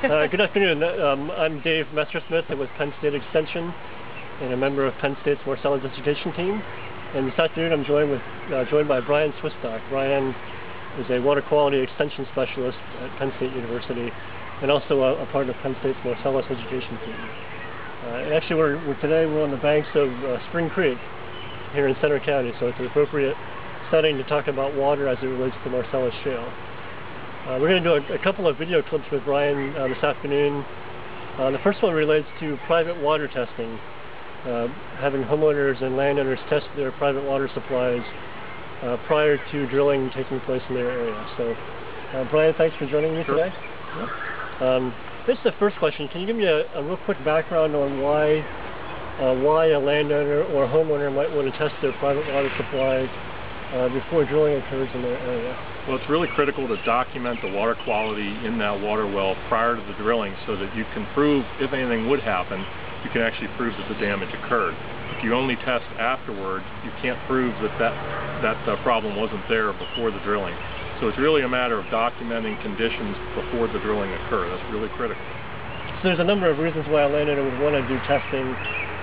Good afternoon. I'm Dave Messersmith with Penn State Extension and a member of Penn State's Marcellus Education team. And this afternoon I'm joined by Bryan Swistock. Bryan is a water quality extension specialist at Penn State University and also a part of Penn State's Marcellus Education team. And actually today we're on the banks of Spring Creek here in Center County, so it's an appropriate setting to talk about water as it relates to Marcellus Shale. We're going to do a couple of video clips with Bryan this afternoon. The first one relates to private water testing, having homeowners and landowners test their private water supplies prior to drilling taking place in their area. So, Bryan, thanks for joining me today. Sure. This is the first question. Can you give me a real quick background on why a landowner or a homeowner might want to test their private water supply before drilling occurs in their area? Well, it's really critical to document the water quality in that water well prior to the drilling so that you can prove, if anything would happen, you can actually prove that the damage occurred. If you only test afterwards, you can't prove that problem wasn't there before the drilling. So it's really a matter of documenting conditions before the drilling occur. That's really critical. So there's a number of reasons why a landowner would want to do testing.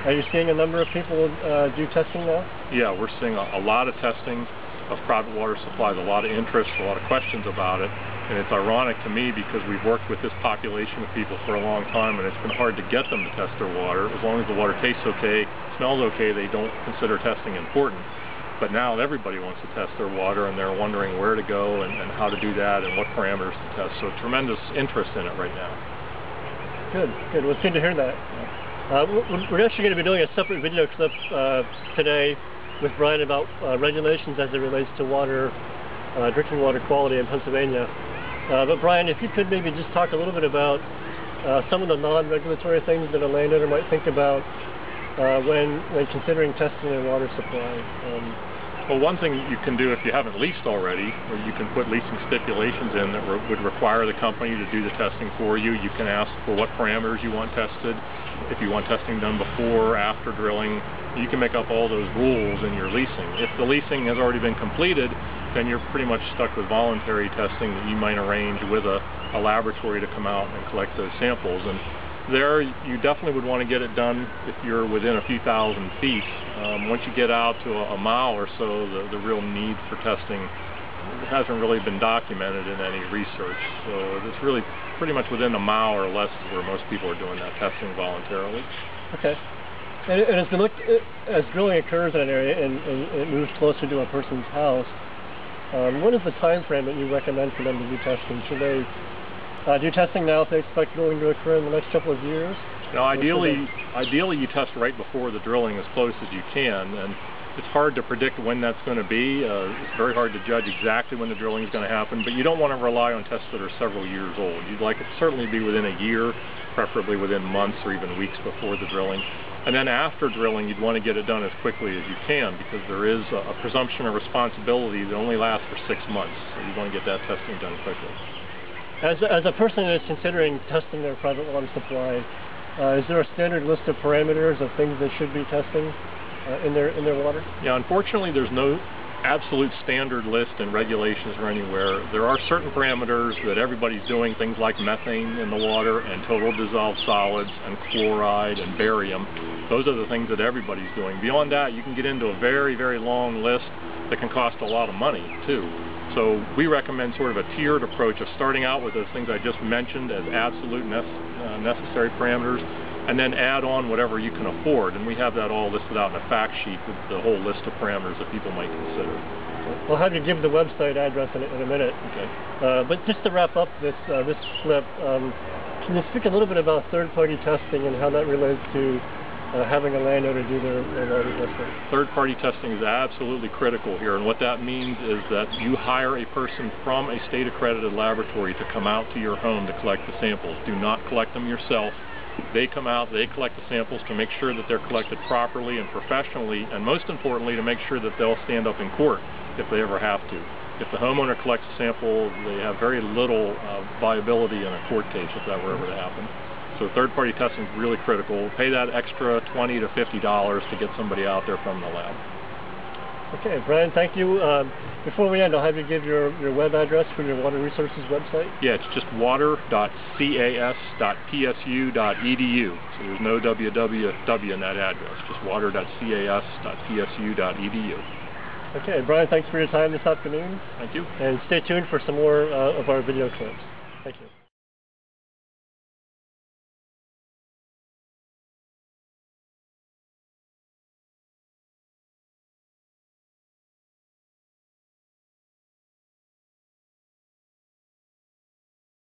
Are you seeing a number of people do testing now? Yeah, we're seeing a lot of testing of private water supplies, a lot of interest, a lot of questions about it. And it's ironic to me because we've worked with this population of people for a long time and it's been hard to get them to test their water. As long as the water tastes okay, smells okay, they don't consider testing important. But now everybody wants to test their water and they're wondering where to go and how to do that and what parameters to test. So tremendous interest in it right now. Good, good. Well, it's good to hear that. We're actually going to be doing a separate video clip today with Bryan about regulations as it relates to water, drinking water quality in Pennsylvania. But Bryan, if you could maybe just talk a little bit about some of the non-regulatory things that a landowner might think about when considering testing their water supply. Well, one thing you can do if you haven't leased already, or you can put leasing stipulations in that would require the company to do the testing for you. You can ask for what parameters you want tested. If you want testing done before or after drilling, you can make up all those rules in your leasing. If the leasing has already been completed, then you're pretty much stuck with voluntary testing that you might arrange with a laboratory to come out and collect those samples. And there, you definitely would want to get it done if you're within a few thousand feet. Once you get out to a mile or so, the real need for testing hasn't really been documented in any research. So it's really pretty much within a mile or less where most people are doing that testing voluntarily. Okay. And it's been looked as drilling occurs in an area and it moves closer to a person's house. What is the time frame that you recommend for them to do testing? Should they do testing now if they expect drilling to occur in the next couple of years? Now, ideally you test right before the drilling as close as you can, and it's hard to predict when that's going to be. It's very hard to judge exactly when the drilling is going to happen, but you don't want to rely on tests that are several years old. You'd like it to certainly be within a year, preferably within months or even weeks before the drilling. And then after drilling, you'd want to get it done as quickly as you can because there is a presumption of responsibility that only lasts for 6 months, so you want to get that testing done quickly. As a person that's considering testing their private water supply, is there a standard list of parameters of things they should be testing in their water? Yeah, unfortunately there's no absolute standard list and regulations or anywhere. There are certain parameters that everybody's doing, things like methane in the water and total dissolved solids and chloride and barium. Those are the things that everybody's doing. Beyond that, you can get into a very, very long list that can cost a lot of money too. So we recommend sort of a tiered approach of starting out with those things I just mentioned as absolute necessary parameters, and then add on whatever you can afford. And we have that all listed out in a fact sheet with the whole list of parameters that people might consider. We'll have you give the website address in a minute. Okay. But just to wrap up this clip, can you speak a little bit about third-party testing and how that relates to having a landowner do their water testing? Third-party testing is absolutely critical here, and what that means is that you hire a person from a state-accredited laboratory to come out to your home to collect the samples. Do not collect them yourself. They come out, they collect the samples to make sure that they're collected properly and professionally, and most importantly, to make sure that they'll stand up in court if they ever have to. If the homeowner collects a sample, they have very little viability in a court case if that were ever to happen. So third-party testing is really critical. Pay that extra $20 to $50 to get somebody out there from the lab. Okay, Bryan, thank you. Before we end, I'll have you give your web address for your Water Resources website. Yeah, it's just water.cas.psu.edu. So there's no www in that address, just water.cas.psu.edu. Okay, Bryan, thanks for your time this afternoon. Thank you. And stay tuned for some more of our video clips. Thank you.